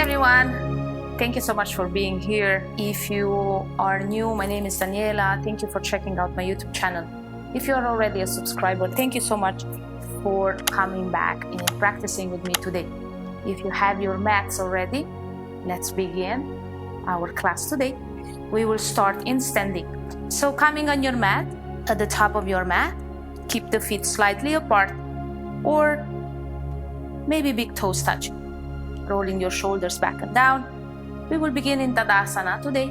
everyone. Thank you so much for being here. If you are new, my name is Daniela. Thank you for checking out my YouTube channel. If you are already a subscriber, thank you so much for coming back and practicing with me today. If you have your mats already, let's begin our class today. We will start in standing. So coming on your mat, at the top of your mat, keep the feet slightly apart or maybe big toes touching. Rolling your shoulders back and down. We will begin in Tadasana today,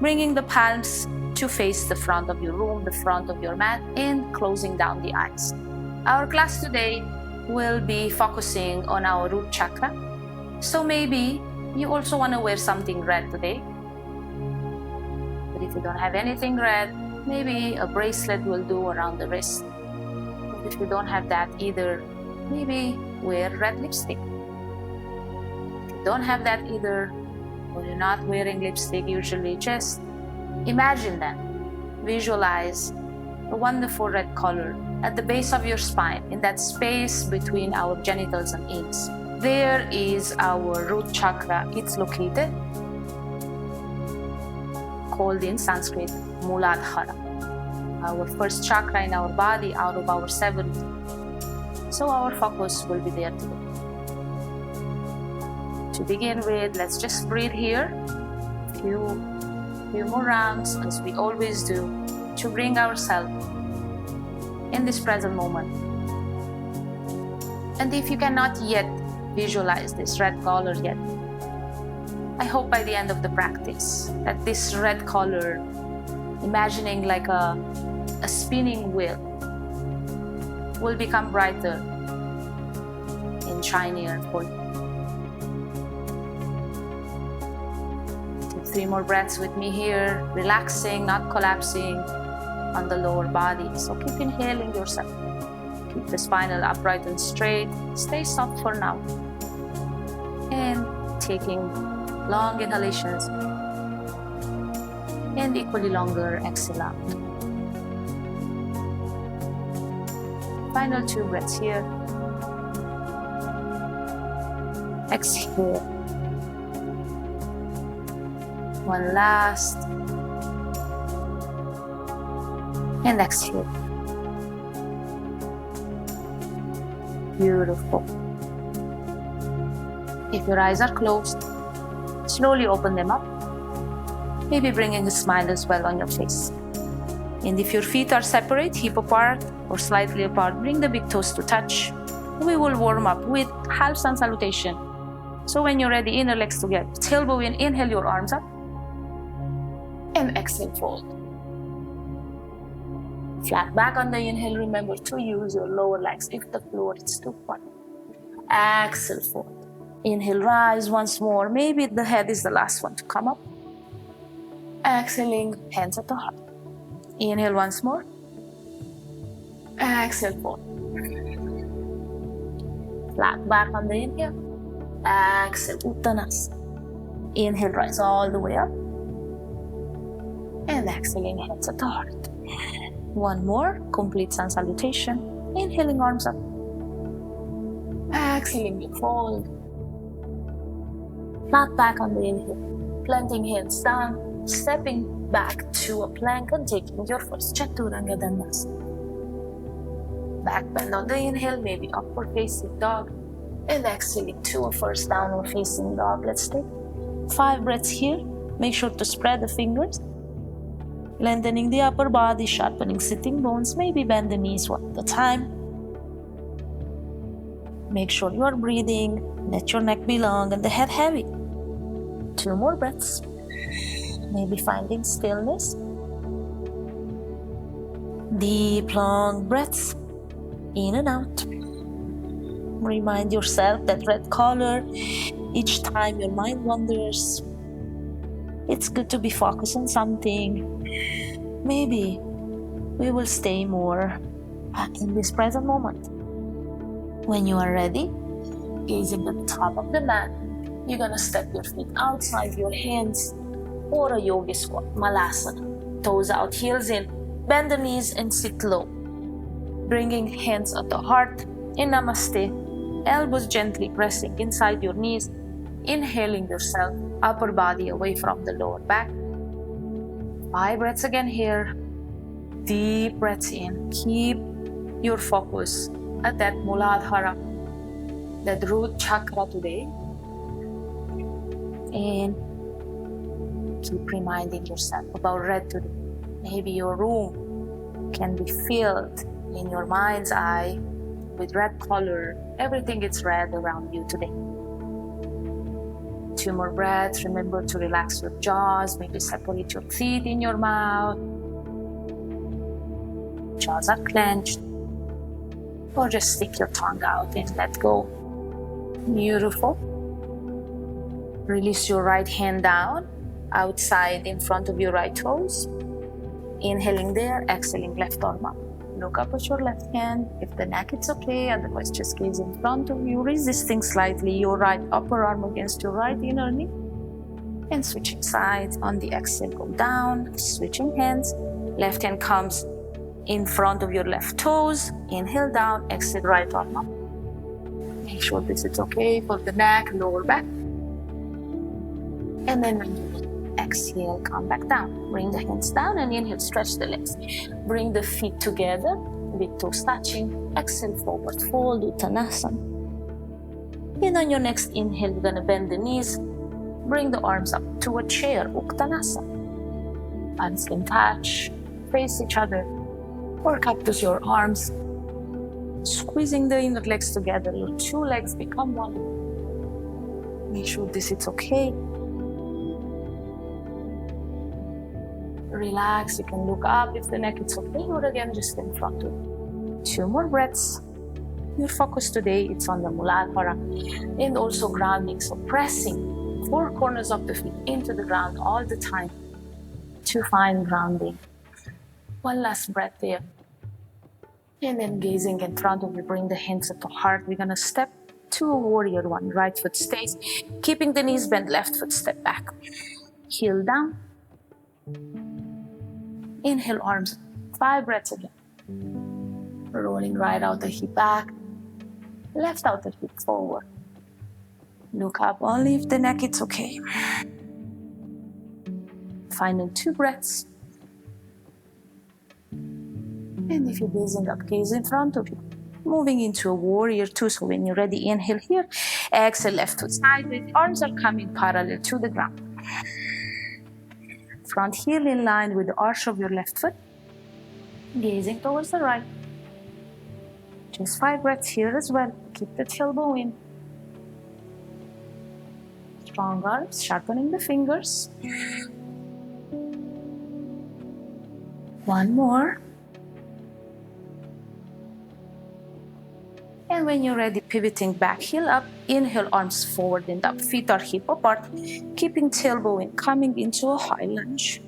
bringing the palms to face the front of your room, the front of your mat, and closing down the eyes. Our class today will be focusing on our root chakra. So maybe you also want to wear something red today. But if you don't have anything red, maybe a bracelet will do around the wrist. But if you don't have that either, maybe wear red lipstick. Don't have that either, or you're not wearing lipstick usually, just imagine that. Visualize a wonderful red color at the base of your spine, in that space between our genitals and anus. There is our root chakra. It's located, called in Sanskrit Muladhara, our first chakra in our body out of our 7. So our focus will be there today. To begin with, let's just breathe here a few more rounds, as we always do, to bring ourselves in this present moment. And if you cannot yet visualize this red color yet, I hope by the end of the practice that this red color, imagining like a spinning wheel, will become brighter and shinier for you. 3 more breaths with me here, relaxing, not collapsing on the lower body. So keep inhaling yourself. Keep the spinal upright and straight. Stay soft for now. And taking long inhalations and equally longer exhale out. Final 2 breaths here. Exhale. One last, and exhale. Beautiful. If your eyes are closed, slowly open them up, maybe bringing a smile as well on your face. And if your feet are separate, hip apart or slightly apart, bring the big toes to touch. We will warm up with half sun salutation. So when you're ready, inner legs together, tailbone in, inhale your arms up. And exhale, fold. Flat back on the inhale. Remember to use your lower legs if the floor is too far. Exhale, fold. Inhale, rise once more. Maybe the head is the last one to come up. Exhaling, hands at the heart. Inhale once more. Exhale, fold. Flat back on the inhale. Exhale, Utkatasana. Inhale, rise all the way up. And exhaling, hands at the heart. One more, complete sun salutation. Inhaling, arms up. Exhaling, you fold. Flat back on the inhale. Planting hands down, stepping back to a plank and taking your first Chaturanga Dandasana. Back bend on the inhale, maybe upward facing dog. And exhaling to a first downward facing dog. Let's take 5 breaths here. Make sure to spread the fingers. Lengthening the upper body, sharpening sitting bones, maybe bend the knees one at a time. Make sure you are breathing, let your neck be long and the head heavy. 2 more breaths. Maybe finding stillness. Deep, long breaths, in and out. Remind yourself that red color, each time your mind wanders, it's good to be focused on something. Maybe we will stay more in this present moment. When you are ready, gazing at the top of the mat, you're gonna step your feet outside your hands or a yogi squat, Malasana. Toes out, heels in, bend the knees and sit low. Bringing hands at the heart in Namaste, elbows gently pressing inside your knees, Inhaling yourself, upper body away from the lower back. 5 breaths again here. Deep breaths in. Keep your focus at that Muladhara, that root chakra today. And keep reminding yourself about red today. Maybe your room can be filled in your mind's eye with red color. Everything is red around you today. 2 more breaths. Remember to relax your jaws. Maybe separate your teeth in your mouth. Jaws are clenched. Or just stick your tongue out and let go. Beautiful. Release your right hand down, outside in front of your right toes. Inhaling there, exhaling left arm up. Look up at your left hand. If the neck is okay, otherwise just gaze in front of you, resisting slightly your right upper arm against your right inner knee. And switching sides. On the exhale, go down, switching hands. Left hand comes in front of your left toes. Inhale down, exhale right arm up. Make sure this is okay for the neck, lower back. And then when you exhale, come back down. Bring the hands down and inhale, stretch the legs. Bring the feet together, big toes touching. Exhale, forward fold, Utkatasana. And on your next inhale, you're gonna bend the knees. Bring the arms up to a chair, Utkatasana. Hands can touch, face each other. Or cactus your arms, squeezing the inner legs together. Your 2 legs become one. Make sure this is okay. Relax, you can look up if the neck is okay, or again just in front of you. 2 more breaths. Your focus today is on the Muladhara and also grounding, so pressing 4 corners of the feet into the ground all the time to find grounding. 1 last breath there. And then gazing in front of you, bring the hands at the heart. We're gonna step to a warrior 1. Right foot stays, keeping the knees bent, left foot step back. Heel down. Inhale, arms, 5 breaths again. Rolling right out the hip back, left out the hip forward. Look up only if the neck is okay. Final 2 breaths. And if you're gazing up, gaze in front of you. Moving into a warrior 2. So when you're ready, inhale here. Exhale, left foot sideways. Arms are coming parallel to the ground. Front heel in line with the arch of your left foot. Gazing towards the right. Just 5 breaths here as well. Keep the tailbone in. Strong arms, sharpening the fingers. 1 more. And when you're ready, pivoting back, heel up, inhale, arms forward and up, feet are hip apart, keeping tailbone coming into a high lunge.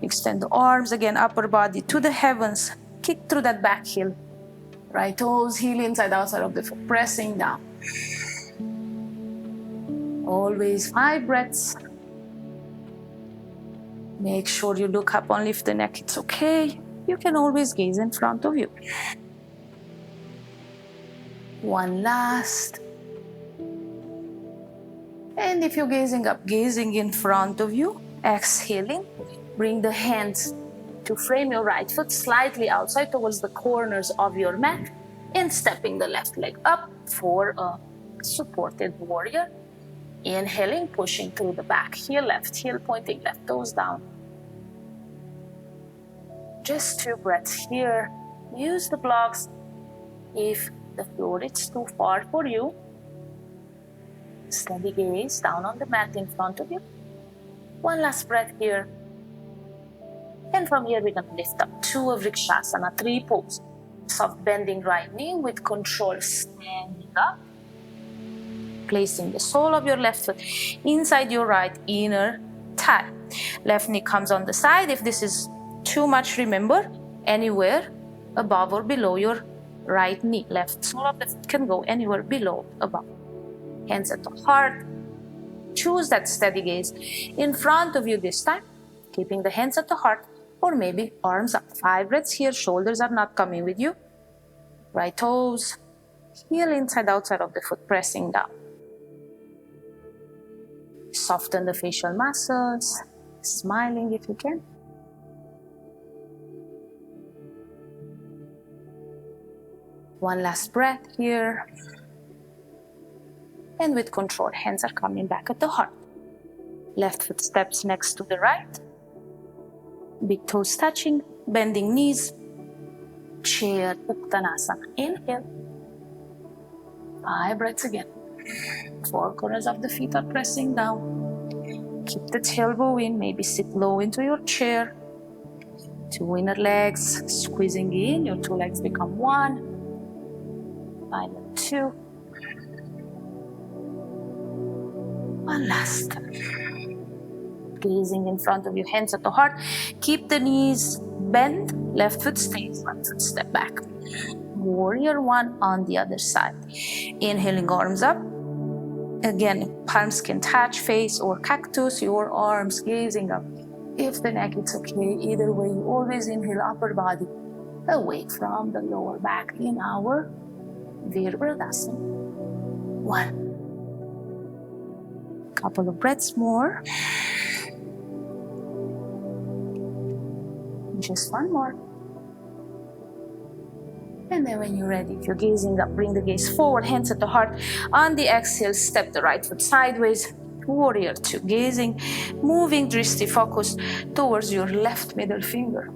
Extend the arms, again, upper body to the heavens, kick through that back heel. Right toes, heel inside, outside of the foot, pressing down. Always 5 breaths. Make sure you look up only if the neck is okay. You can always gaze in front of you. 1 last. And if you're gazing up, gazing in front of you, exhaling, bring the hands to frame your right foot slightly outside towards the corners of your mat, and stepping the left leg up for a supported warrior. Inhaling, pushing through the back heel, left heel pointing, left toes down. Just 2 breaths here. Use the blocks if the floor is too far for you. Steady gaze down on the mat in front of you. 1 last breath here. And from here, we're going to lift up to a Vrksasana, 3 pose. Soft bending right knee with control, standing up. Placing the sole of your left foot inside your right inner thigh. Left knee comes on the side. If this is too much, remember, anywhere above or below your right knee. Left sole of the foot can go anywhere below, above. Hands at the heart. Choose that steady gaze in front of you this time, keeping the hands at the heart, or maybe arms up. 5 breaths here. Shoulders are not coming with you. Right toes, heel inside, outside of the foot, pressing down. Soften the facial muscles, smiling if you can. One last breath here. And with control, hands are coming back at the heart. Left foot steps next to the right. Big toes touching, bending knees. Chair Utkatasana. Inhale. 5 breaths again. 4 corners of the feet are pressing down. Keep the tailbone in, maybe sit low into your chair. 2 inner legs squeezing in, your 2 legs become 1. Final 2. One last. Gazing in front of you, hands at the heart. Keep the knees bent, left foot stays, right foot step back. Warrior 1 on the other side. Inhaling, arms up. Again, palms can touch face or cactus, your arms gazing up. If the neck, it's okay. Either way, you always inhale upper body away from the lower back in our Virabradhasana. 1. Couple of breaths more. Just 1 more. And then when you're ready, if you're gazing up, bring the gaze forward, hands at the heart. On the exhale, step the right foot sideways. Warrior 2, gazing, moving drishti focus towards your left middle finger.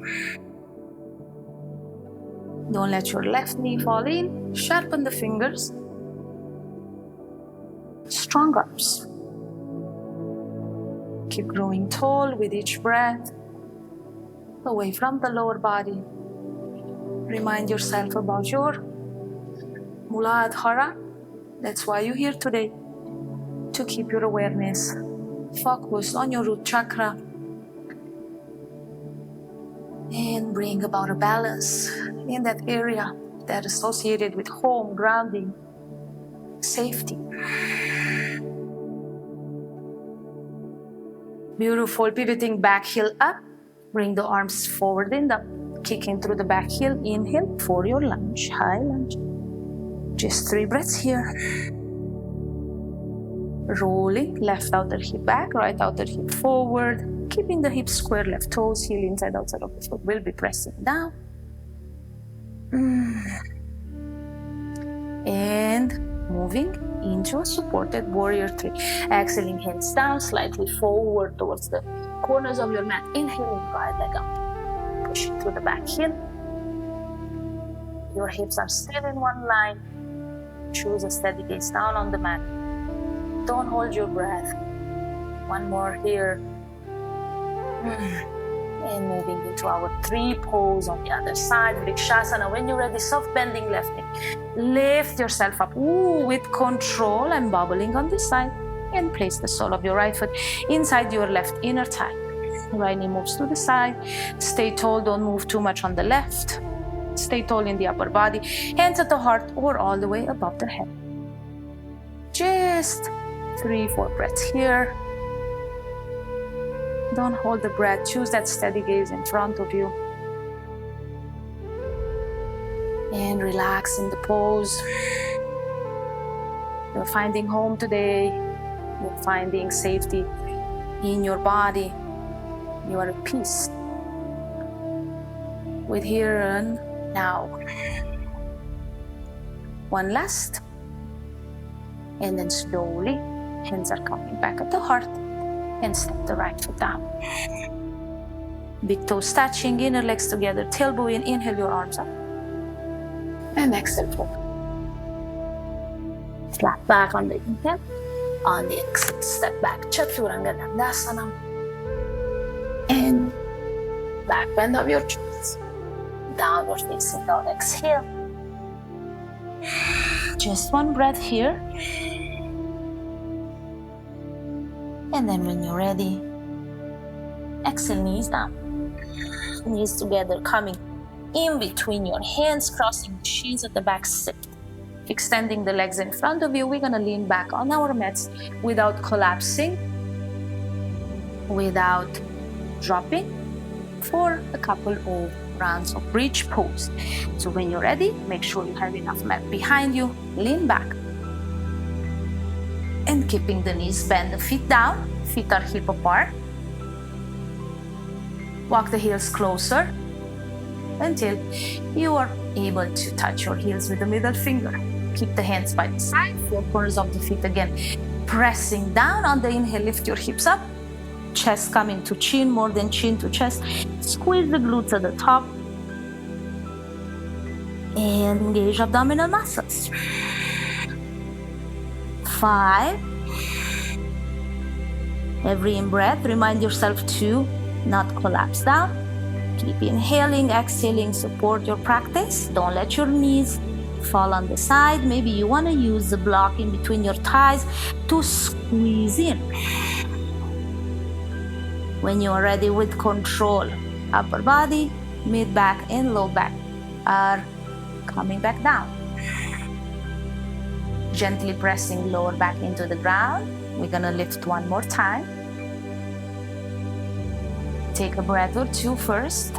Don't let your left knee fall in. Sharpen the fingers. Strong arms. Keep growing tall with each breath. Away from the lower body. Remind yourself about your Muladhara. That's why you're here today. To keep your awareness focused on your root chakra. And bring about a balance in that area that is associated with home, grounding, safety. Beautiful. Pivoting back heel up. Bring the arms forward and up. Kicking through the back heel. Inhale for your lunge. High lunge. Just 3 breaths here. Rolling. Left outer hip back. Right outer hip forward. Keeping the hips square. Left toes. Heel inside outside of the foot. Will be pressing down. And moving into a supported warrior 3. Exhaling, hands down, slightly forward towards the corners of your mat. Inhaling, right leg up. Pushing through the back heel. Your hips are still in one line. Choose a steady gaze down on the mat. Don't hold your breath. 1 more here. And moving into our 3 pose on the other side. Vrksasana. When you're ready, soft bending left knee. Lift yourself up. With control. I'm bubbling on this side. And place the sole of your right foot inside your left inner thigh. Right knee moves to the side. Stay tall. Don't move too much on the left. Stay tall in the upper body. Hands at the heart or all the way above the head. Just 3-4 breaths here. Don't hold the breath. Choose that steady gaze in front of you. And relax in the pose. You're finding home today. You're finding safety in your body. You are at peace with here and now. 1 last. And then slowly, hands are coming back at the heart. And step the right foot down. Big toes touching, inner legs together, tailbone in. Inhale your arms up. And exhale forward. Flat back on the inhale. On the exhale, step back, Tadasana. And back bend of your choice. Downward facing dog. Exhale. Just 1 breath here. And then when you're ready, exhale, knees down. Knees together, coming in between your hands, crossing the shins at the back, sit. Extending the legs in front of you. We're gonna lean back on our mats without collapsing, without dropping, for a couple of rounds of bridge pose. So when you're ready, make sure you have enough mat behind you. Lean back. And keeping the knees bent, the feet down, feet are hip apart. Walk the heels closer until you are able to touch your heels with the middle finger. Keep the hands by the side, four corners of the feet again. Pressing down on the inhale, lift your hips up. Chest coming to chin, more than chin to chest. Squeeze the glutes at the top. And engage abdominal muscles. 5. Every in-breath, remind yourself to not collapse down. Keep inhaling, exhaling, support your practice. Don't let your knees fall on the side. Maybe you want to use the block in between your thighs to squeeze in. When you are ready with control, upper body, mid back, and low back are coming back down. Gently pressing lower back into the ground. We're gonna lift one more time. Take a breath or two first.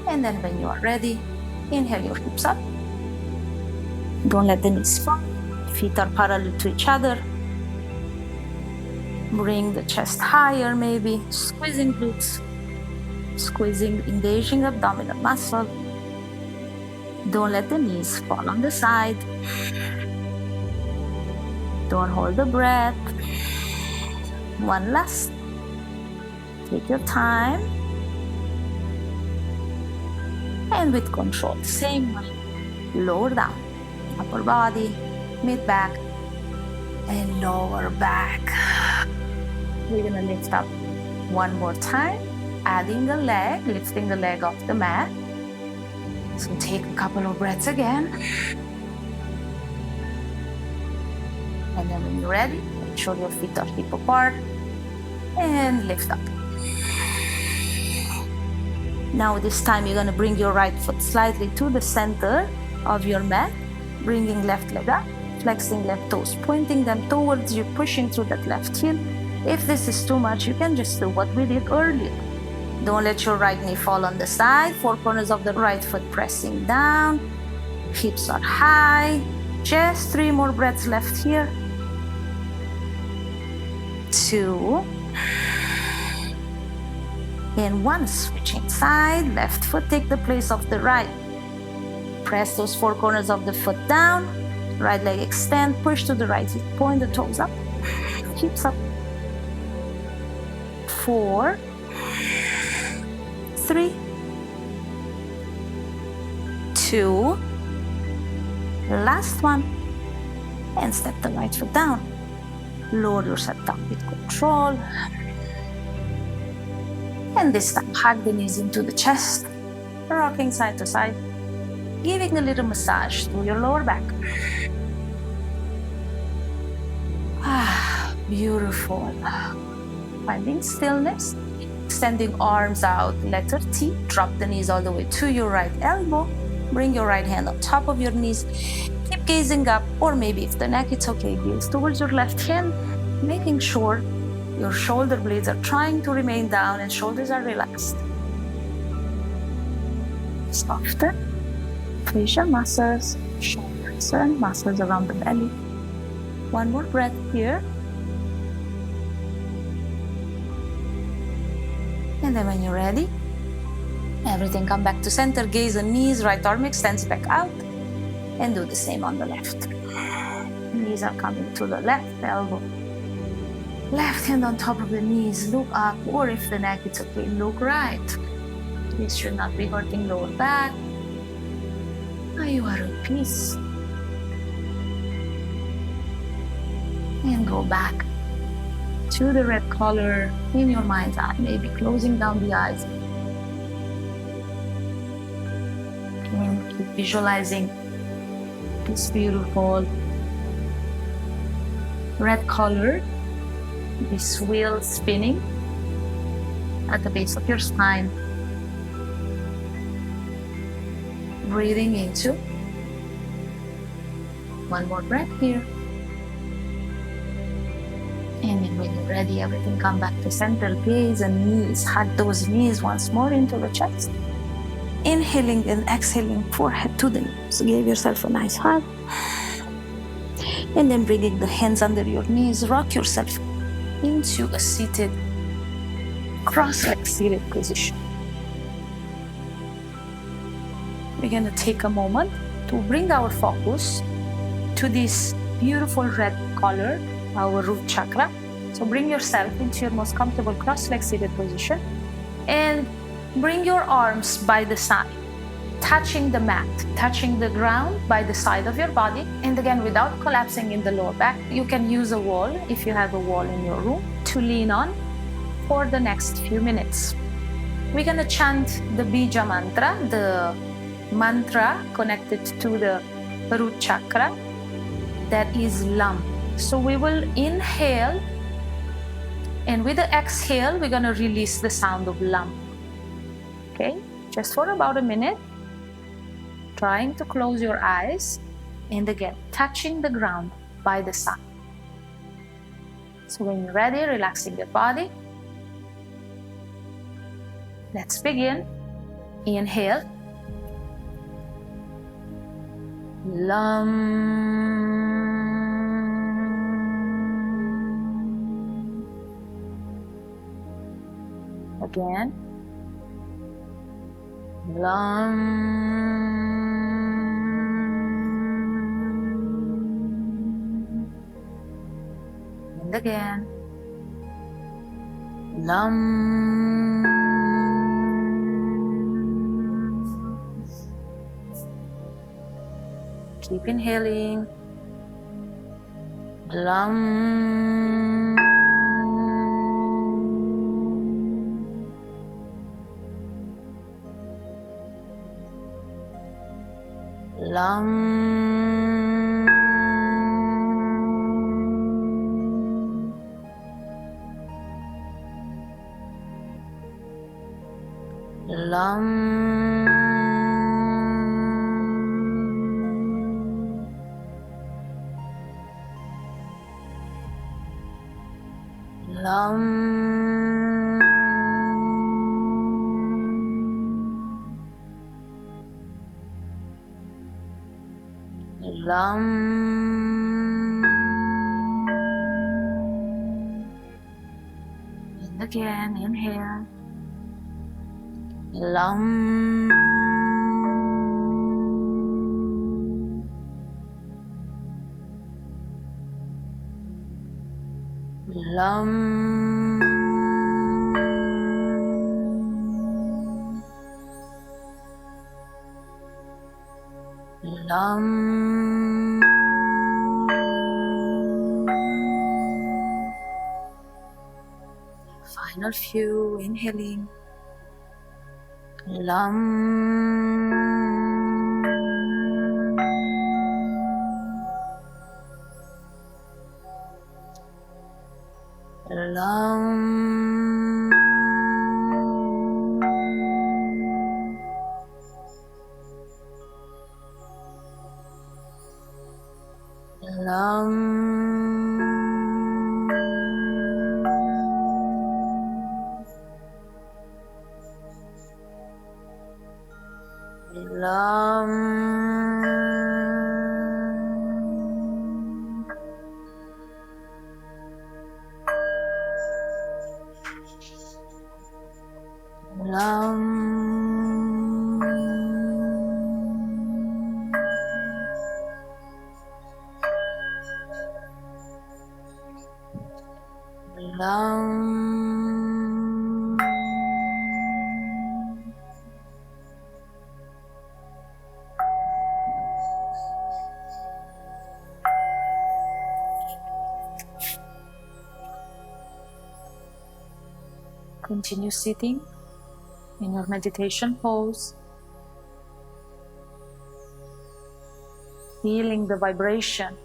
And then when you are ready, inhale your hips up. Don't let the knees fall. Feet are parallel to each other. Bring the chest higher maybe. Squeezing glutes. Squeezing, engaging abdominal muscle. Don't let the knees fall on the side. Don't hold the breath. One last. Take your time. And with control, same way. Lower down. Upper body, mid back, and lower back. We're gonna lift up one more time. Adding a leg, lifting the leg off the mat. So take a couple of breaths again. And then when you're ready, make sure your feet are hip apart. And lift up. Now this time you're gonna bring your right foot slightly to the center of your mat. Bringing left leg up, flexing left toes, pointing them towards you, pushing through that left heel. If this is too much, you can just do what we did earlier. Don't let your right knee fall on the side. Four corners of the right foot pressing down. Hips are high. Just 3 more breaths left here. 2. And 1. Switching side. Left foot take the place of the right. Press those 4 corners of the foot down. Right leg extend. Push to the right hip. Point the toes up. Hips up. 4. 3, 2, last one, and step the right foot down. Lower yourself down with control. And this time, hug the knees into the chest, rocking side to side, giving a little massage to your lower back. Beautiful. Finding stillness. Extending arms out, letter T. Drop the knees all the way to your right elbow. Bring your right hand on top of your knees. Keep gazing up, or maybe if the neck, it's okay, gaze towards your left hand, making sure your shoulder blades are trying to remain down and shoulders are relaxed. Soften facial muscles, shoulders, and muscles around the belly. One more breath here. And then when you're ready, everything come back to center, gaze on knees, right arm extends back out, and do the same on the left. Knees are coming to the left elbow. Left hand on top of the knees, look up, or if the neck, it's okay, look right. This should not be hurting lower back. Now you are at peace. And go back to the red color in your mind's eye, maybe closing down the eyes. And keep visualizing this beautiful red color, this wheel spinning at the base of your spine. Breathing into. One more breath here. And then when you're ready, everything come back to center, gaze and knees. Hug those knees once more into the chest. Inhaling and exhaling, forehead to the knees. So give yourself a nice hug. And then bringing the hands under your knees, rock yourself into a seated, cross-legged seated position. We're going to take a moment to bring our focus to this beautiful red color, our root chakra. So bring yourself into your most comfortable cross-legged seated position and bring your arms by the side, touching the mat, touching the ground by the side of your body. And again, without collapsing in the lower back, you can use a wall, if you have a wall in your room, to lean on for the next few minutes. We're going to chant the Bija mantra, the mantra connected to the root chakra, that is Lam. So we will inhale, and with the exhale, we're going to release the sound of Lam. Okay, just for about a minute, trying to close your eyes, and again, touching the ground by the side. So when you're ready, relaxing your body. Let's begin. Inhale. Lam. Again. Lam. And again. Lam. Keep inhaling. Lam. Lam. Lam. Lam. Lam. And again, inhale. Lam. Lam. Lam. Final few, inhaling. Lam. Lam. Lam. Lam. Lam. Lam. Continue sitting in your meditation pose, feeling the vibration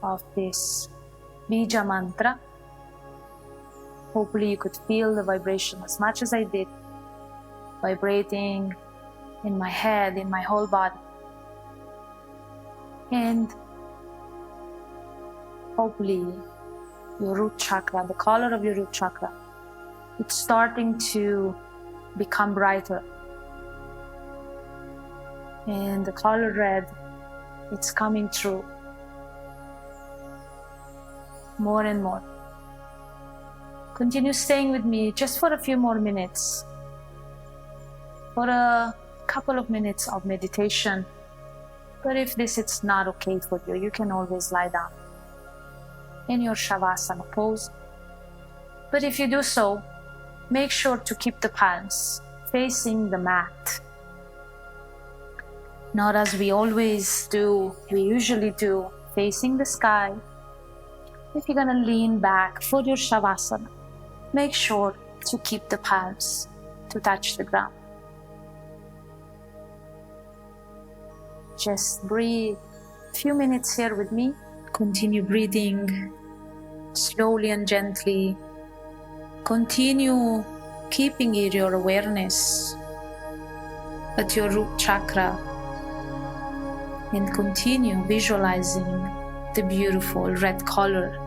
of this Bija mantra. Hopefully you could feel the vibration as much as I did, vibrating in my head, in my whole body. And hopefully your root chakra, the color of your root chakra, it's starting to become brighter. And the color red, it's coming through. more and more. Continue staying with me just for a few more minutes, for a couple of minutes of meditation. But if this is not okay for you, you can always lie down in your Shavasana pose. But if you do so, make sure to keep the palms facing the mat. Not as we usually do, facing the sky. If you're gonna lean back for your Shavasana, make sure to keep the palms to touch the ground. Just breathe a few minutes here with me. Continue breathing slowly and gently. Continue keeping your awareness at your root chakra and continue visualizing the beautiful red color,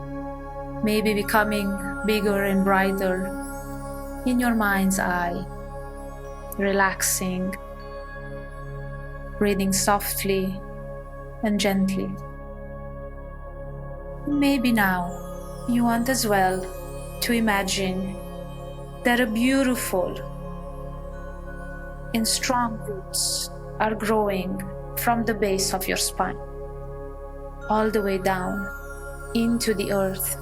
maybe becoming bigger and brighter in your mind's eye, relaxing, breathing softly and gently. Maybe now you want as well to imagine that a beautiful and strong roots are growing from the base of your spine all the way down into the earth.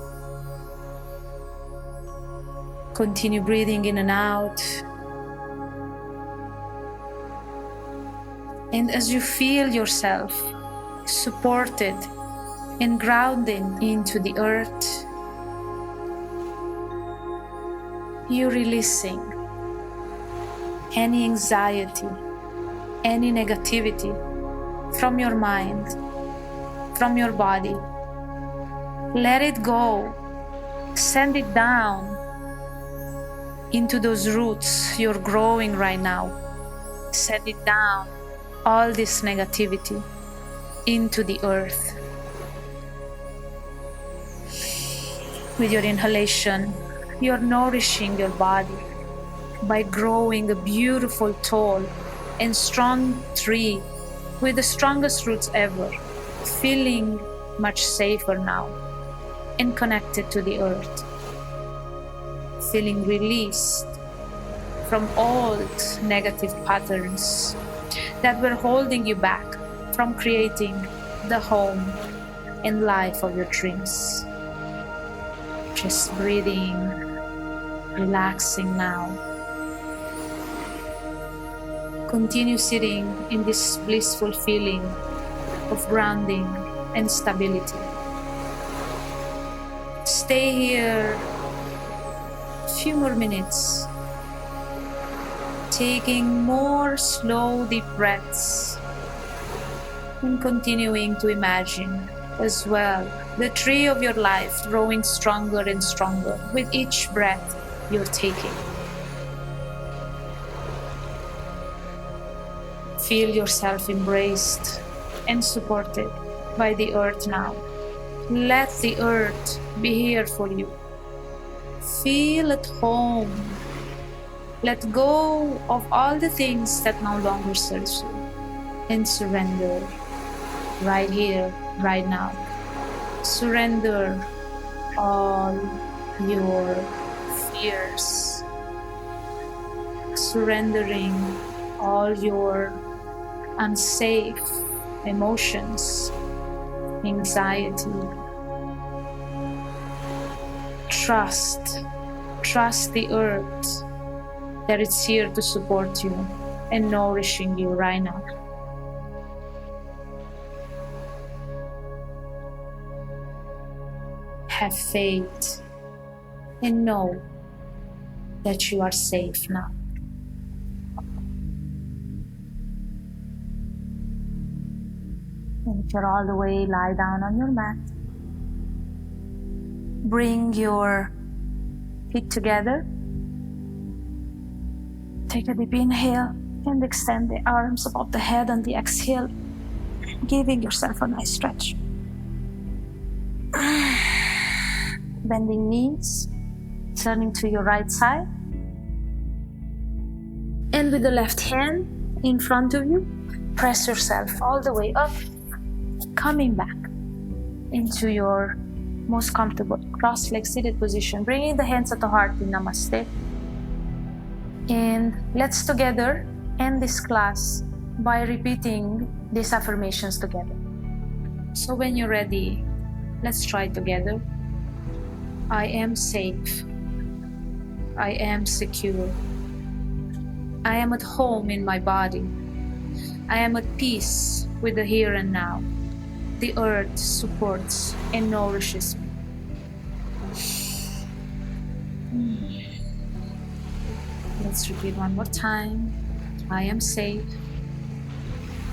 Continue breathing in and out. And as you feel yourself supported and grounded into the earth, you're releasing any anxiety, any negativity from your mind, from your body. Let it go. Send it down into those roots you're growing right now. Send it down, all this negativity, into the earth. With your inhalation, you're nourishing your body by growing a beautiful, tall and strong tree with the strongest roots ever, feeling much safer now and connected to the earth, feeling released from old negative patterns that were holding you back from creating the home and life of your dreams. Just breathing, relaxing now. Continue sitting in this blissful feeling of grounding and stability. Stay here a few more minutes, taking more slow deep breaths and continuing to imagine as well the tree of your life growing stronger and stronger with each breath you're taking. Feel yourself embraced and supported by the earth now. Let the earth be here for you. Feel at home. Let go of all the things that no longer serve you and surrender right here, right now. Surrender all your fears. Surrendering all your unsafe emotions, anxiety. Trust the earth that it's here to support you and nourishing you right now. Have faith and know that you are safe now. And if you're all the way, lie down on your mat. Bring your feet together. Take a deep inhale and extend the arms above the head on the exhale, giving yourself a nice stretch. Bending knees, turning to your right side. And with the left hand in front of you, press yourself all the way up, coming back into your most comfortable cross-legged seated position, bringing the hands at the heart in Namaste. And let's together end this class by repeating these affirmations together. So when you're ready, let's try together. I am safe. I am secure. I am at home in my body. I am at peace with the here and now. The earth supports and nourishes me. Let's repeat one more time. I am safe.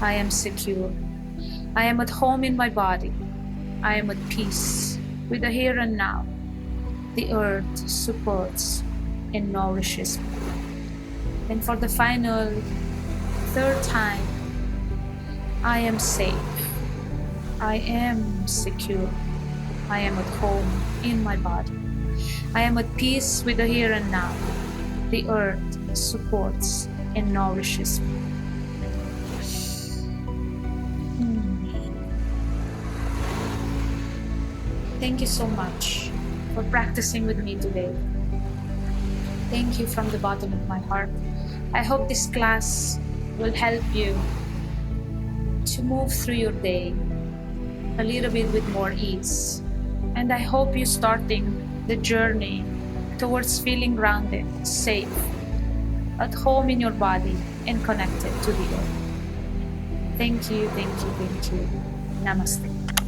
I am secure. I am at home in my body. I am at peace with the here and now. The earth supports and nourishes me. And for the final third time, I am safe. I am secure. I am at home in my body. I am at peace with the here and now. The earth supports and nourishes me. Thank you so much for practicing with me today. Thank you from the bottom of my heart. I hope this class will help you to move through your day a little bit with more ease. And I hope you're starting the journey towards feeling grounded, safe, at home in your body, and connected to the earth. Thank you, thank you, thank you. Namaste.